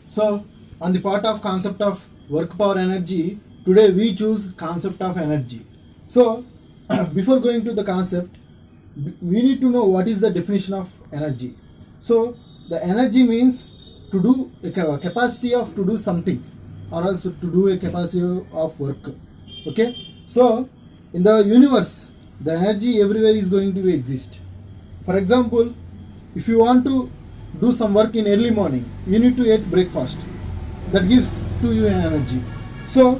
So, on the part of concept of work power energy, today we choose concept of energy. So, before going to the concept, we need to know what is the definition of energy. So, the energy means to do a capacity of to do something, or also to do a capacity of work. Okay. So, in the universe, the energy everywhere is going to exist. For example, if you want to do some work in early morning, you need to eat breakfast. That gives to you energy. So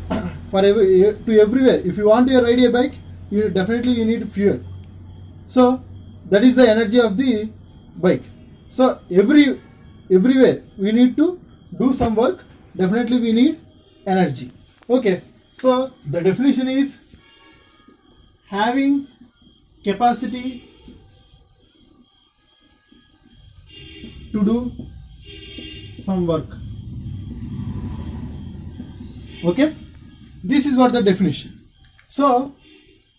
to everywhere, if you want to ride a bike, you need fuel. So that is the energy of the bike. So everywhere we need to do some work, definitely we need energy. Okay. So the definition is having capacity to do some work. Okay, this is what the definition. So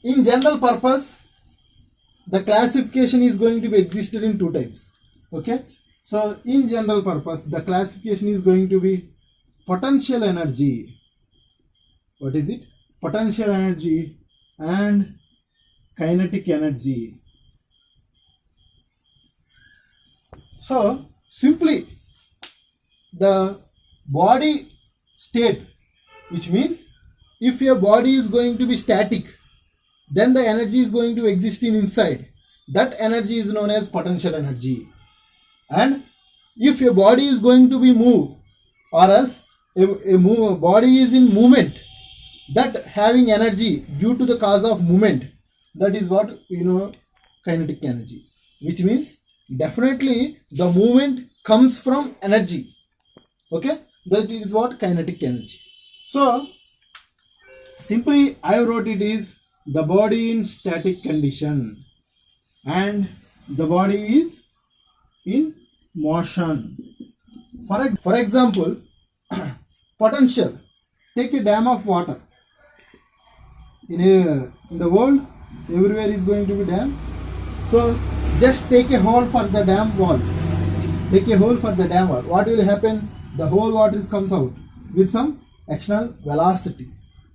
in general purpose, the classification is going to be existed in two types. Okay, so in general purpose, the classification is going to be potential energy. What is it? Potential energy and kinetic energy. So simply the body state, which means if your body is going to be static, then the energy is going to exist in inside. That energy is known as potential energy. And if your body is going to be moved, or else a body is in movement, that having energy due to the cause of movement, that is what kinetic energy, which means definitely the movement comes from energy. Okay, that is what kinetic energy. So simply I wrote it is the body in static condition and the body is in motion. For example, potential, take a dam of water. In the world, everywhere is going to be dam. So just take a hole for the dam wall. Take a hole for the dam wall. What will happen? The whole water comes out with some external velocity.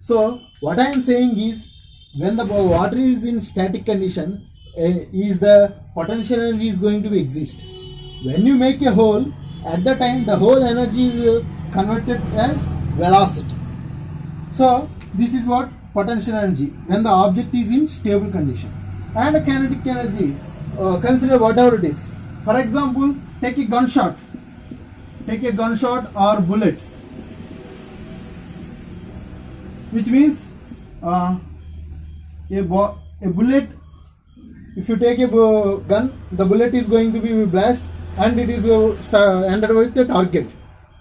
So what I am saying is, when the water is in static condition, is the potential energy is going to be exist. When you make a hole, at the time the whole energy is converted as velocity. So this is what potential energy when the object is in stable condition. And kinetic energy, consider whatever it is. For example, take a gunshot or bullet, which means a bullet, if you take a gun, the bullet is going to be blast and it is ended with the target.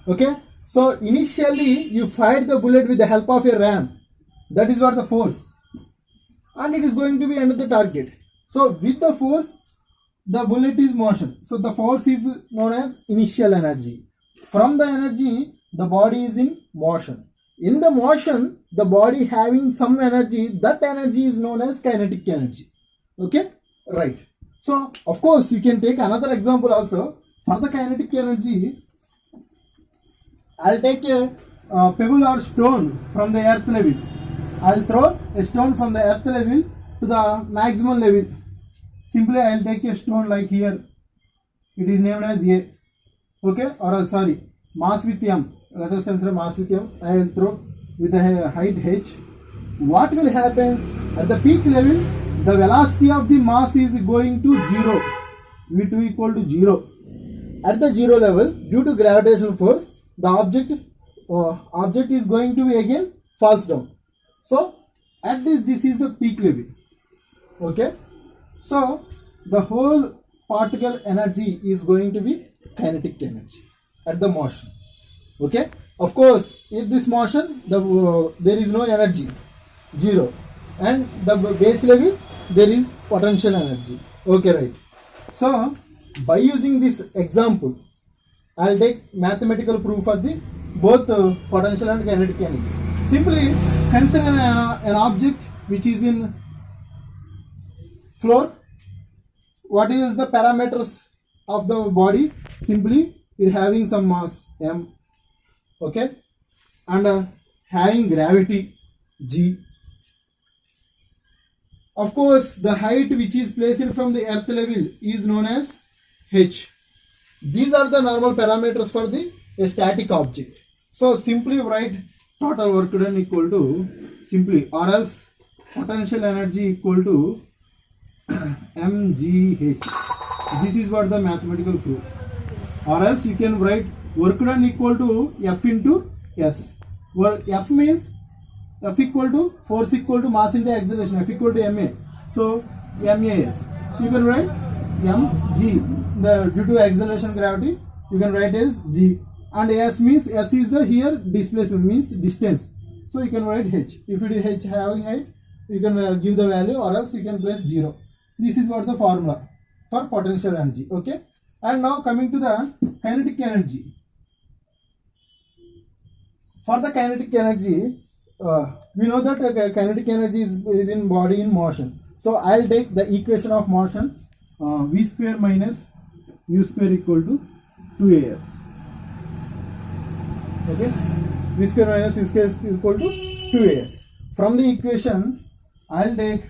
Okay, so initially you fired the bullet with the help of a ram, that is what the force, and it is going to be under the target. So with the force, the bullet is motion. So the force is known as initial energy. From the energy, the body is in motion. In the motion, the body having some energy, that energy is known as kinetic energy. Okay, right. So of course you can take another example also. For the kinetic energy, I'll take a pebble or stone from the earth level. I'll throw a stone from the earth level to the maximum level. Simply I'll take a stone like here. It is named as A. Okay, or sorry, mass with M. Let us consider mass with M. I will throw with a height h. What will happen at the peak level? The velocity of the mass is going to 0. V2 equal to 0. At the 0 level, due to gravitational force, the object is going to be again falls down. So at this is the peak level. Okay, so the whole particle energy is going to be kinetic energy at the motion. Okay, of course in this motion there is no energy, 0, and the base level there is potential energy. Okay, right. So by using this example, I'll take mathematical proof for the both potential and kinetic energy. Simply consider an object which is in floor. What is the parameters of the body? Simply it having some mass m, okay, and having gravity g. Of course, the height which is placed from the earth level is known as h. These are the normal parameters for the static object. So simply write total work done equal to simply, or else potential energy equal to mgh. This is what the mathematical proof. Or else you can write work done equal to F into S. Where F means F equal to force equal to mass into acceleration, F equal to ma. So MAS. You can write mg. Due to acceleration gravity, you can write as g. And S means S is the here displacement, means distance. So you can write h. If it is h having height, you can give the value, or else you can place 0. This is what the formula for potential energy. Okay. And now coming to the kinetic energy. For the kinetic energy, we know that kinetic energy is within body in motion. So I'll take the equation of motion, v square minus u square equal to 2as. Okay, v square minus u square is equal to 2as. From the equation, I'll take.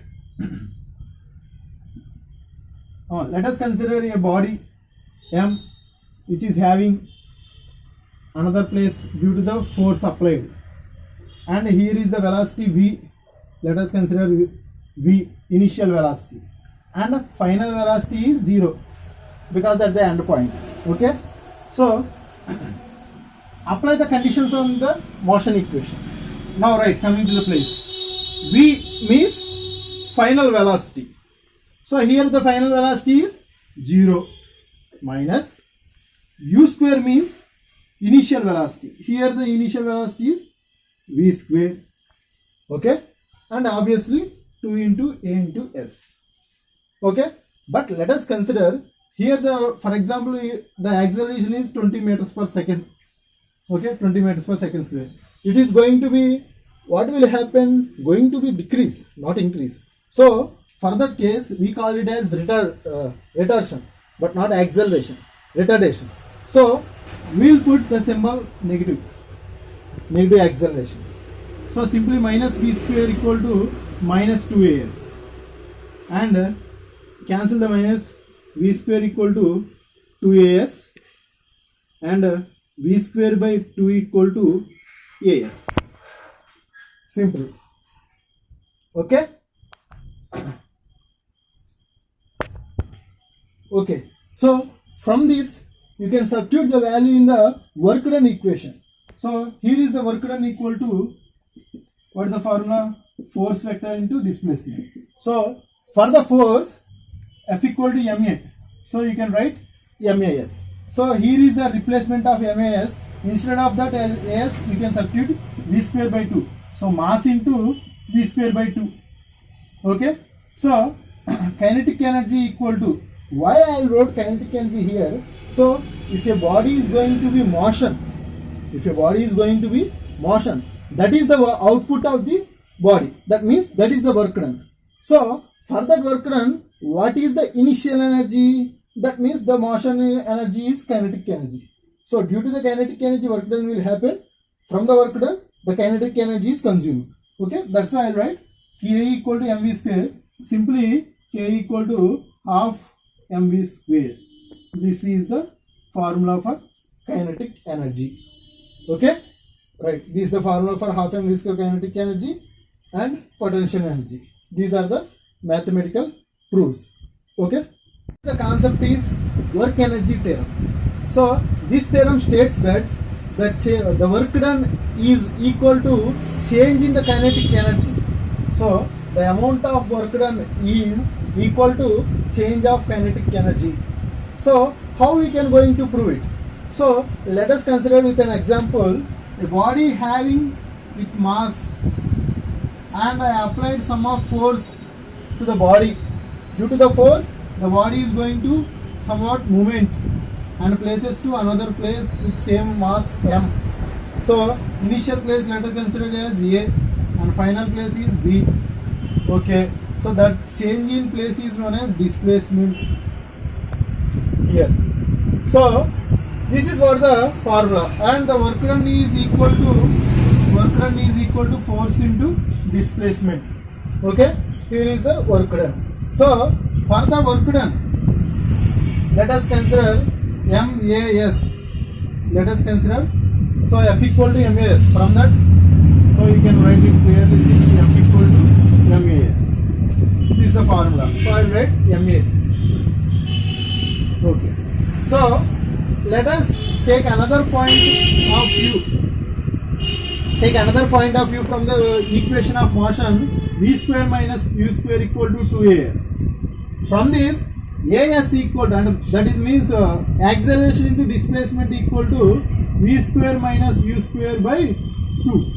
Let us consider a body m which is having another place due to the force applied, and here is the velocity v. Let us consider v, initial velocity, and final velocity is 0 because at the end point. Okay, so apply the conditions on the motion equation. Now right, coming to the place, v means final velocity. So here the final velocity is 0 minus u square means initial velocity. Here the initial velocity is v square. Okay, and obviously 2 into a into s. Okay, but let us consider here for example, the acceleration is 20 meters per second. Okay, 20 meters per second square. It is going to be, what will happen? Going to be decrease, not increase. So for that case, we call it as retardation, but not acceleration, retardation. So we will put the symbol negative acceleration. So simply minus v square equal to minus 2as, and cancel the minus, v square equal to 2as, and v square by 2 equal to as. Simple. Okay. Okay, so from this you can substitute the value in the work done equation. So here is the work done equal to, what is the formula? Force vector into displacement. So for the force, F equal to ma. So you can write MAS. So here is the replacement of MAS. Instead of that as you can substitute v square by 2. So mass into v square by 2. Okay. So kinetic energy equal to, why I wrote kinetic energy here? So if a body is going to be motion, that is the output of the body. That means that is the work done. So for that work done, what is the initial energy? That means the motion energy is kinetic energy. So due to the kinetic energy, work done will happen. From the work done, the kinetic energy is consumed. Okay, that's why I'll write K equal to mv square. Simply K equal to half mv square. This is the formula for kinetic energy. Okay, right. This is the formula for half mv square kinetic energy and potential energy. These are the mathematical proofs. Okay. The concept is work energy theorem. So this theorem states that the work done is equal to change in the kinetic energy. So the amount of work done is equal to change of kinetic energy. So how we can going to prove it? So let us consider with an example, a body having with mass, and I applied some of force to the body. Due to the force, the body is going to somewhat movement and places to another place with same mass m. So initial place let us consider as A and final place is B. Okay, so that change in place is known as displacement here. So This is what the formula, and the work done is equal to force into displacement. Okay, here is the work done. So for the work done, let us consider MAS. Let us consider, so F equal to MAS. From that, so you can write it clearly. This is F equal to MAS. This is the formula. So I will write MA. Okay. So let us take another point of view. Take another point of view from the equation of motion v square minus u square equal to 2as. From this, as equal to, and that is means acceleration into displacement equal to v square minus u square by 2.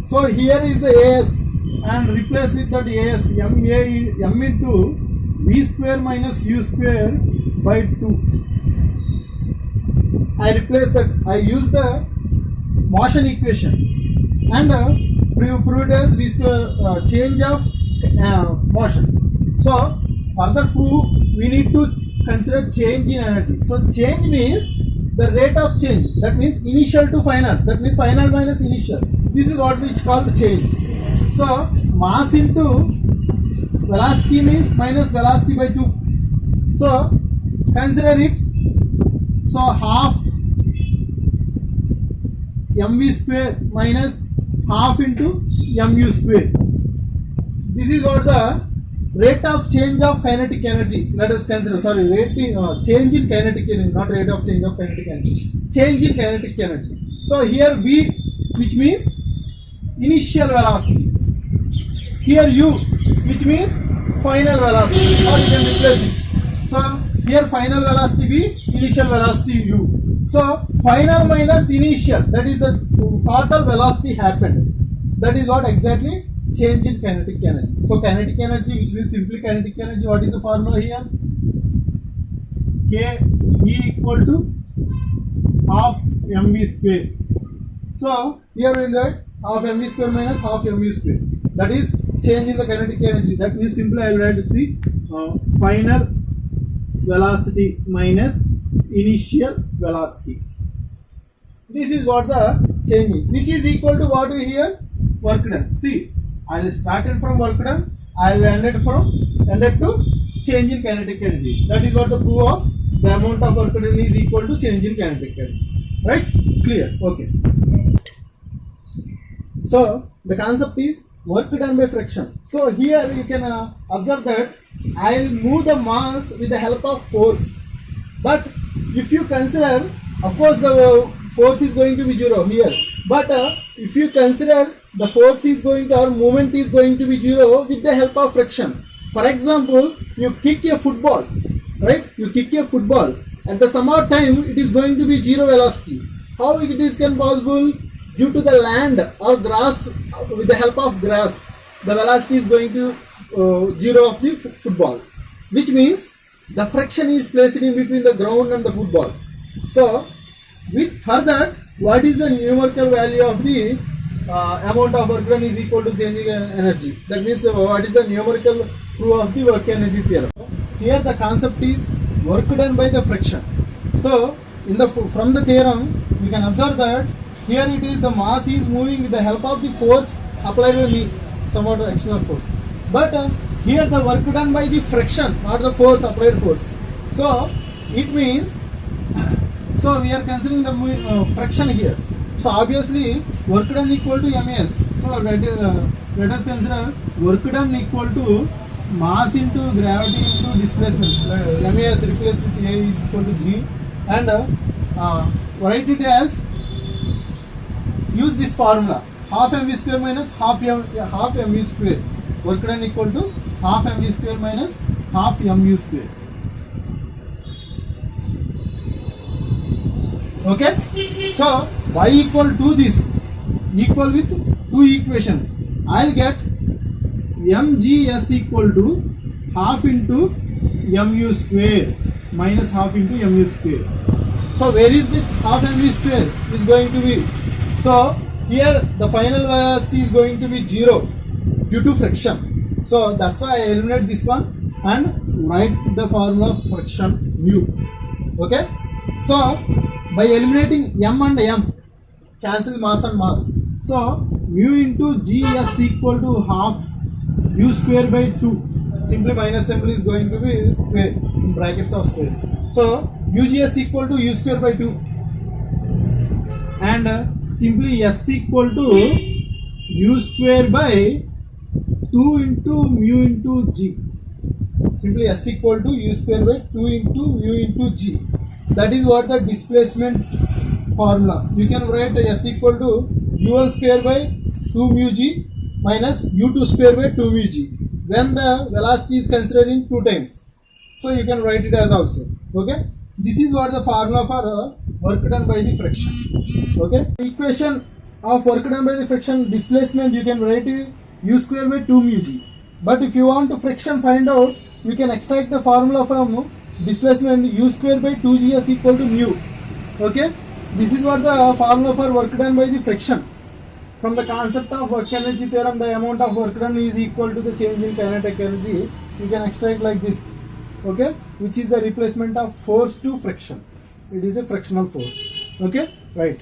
So here is the as, and replace with that as m into v square minus u square by 2. I replace that, I use the motion equation and prove it as v square change of motion. So further proof, we need to consider change in energy. So change means the rate of change, that means initial to final, that means final minus initial. This is what we call the change. So mass into velocity means minus velocity by 2. So consider it. So half mv square minus half into mu square. This is what the rate of change of kinetic energy. Let us consider, sorry, change in kinetic energy, not rate of change of kinetic energy. Change in kinetic energy. So here v, which means initial velocity. Here u, which means final velocity, or you can replace it. So here final velocity v, initial velocity u. So final minus initial, that is the total velocity happened. That is what exactly change in kinetic energy. So kinetic energy, which means simply kinetic energy, what is the formula here? K E equal to half mv square. So here we get half mv square minus half mu square. That is change in the kinetic energy. That means simply I will write to see final velocity minus initial velocity. This is what the change is, which is equal to what we here? Work done. See, I will started from work done, I will ended to change in kinetic energy. That is what the proof of the amount of work done is equal to change in kinetic energy. Right? Clear? Okay. So the concept is work done by friction. So here you can observe that I will move the mass with the help of force. But if you consider, of course the force is going to be 0 here. But if you consider the force is going to, or movement is going to be 0 with the help of friction. For example, you kick a football, right? You kick a football. At the same time, it is going to be 0 velocity. How it is can possible? Due to the land or grass, with the help of grass, the velocity is going to 0 of the football, which means the friction is placed in between the ground and the football. So with further, what is the numerical value of the amount of work done is equal to changing energy? That means what is the numerical proof of the work energy theorem? Here the concept is work done by the friction. So in the from the theorem we can observe that here it is the mass is moving with the help of the force applied by me, somewhat the external force. But here the work done by the friction, not the force, applied force. So it means, so we are considering the friction here. So obviously work done equal to MAS. So let us consider work done equal to mass into gravity into displacement. MAS replaced with A is equal to G, and write it as, use this formula, half mv square minus half mu square. Work done equal to half mv square minus half mu square. Okay, so y equal to this, equal with two equations. I'll get mgs equal to half into mu square minus half into mu square. So where is this half mv square is going to be? So here the final velocity is going to be 0 due to friction. So that's why I eliminate this one and write the formula of friction mu. Okay. So by eliminating m and m, cancel mass and mass. So mu into gs equal to half u square by 2. Simply minus symbol is going to be square in brackets of square. So ugs equal to u square by 2, and simply s equal to u square by 2 into mu into g. Simply s equal to u square by 2 into mu into g. That is what the displacement formula. You can write s equal to u1 square by 2 mu g minus u2 square by 2 mu g when the velocity is considered in 2 times. So you can write it as also. Okay. This is what the formula for work done by the friction. Okay. Equation of work done by the friction displacement, you can write it u square by 2 mu g. But if you want to friction find out, you can extract the formula from displacement u square by 2gs equal to mu. Okay. This is what the formula for work done by the friction. From the concept of work energy theorem, the amount of work done is equal to the change in kinetic energy. You can extract like this. Okay, which is the replacement of force to friction. It is a frictional force. Okay, right.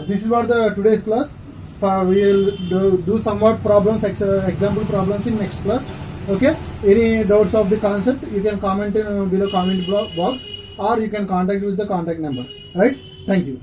This is what the today's class. We will do somewhat problems, example problems in next class. Okay. Any doubts of the concept, you can comment in below comment box, or you can contact with the contact number. Right. Thank you.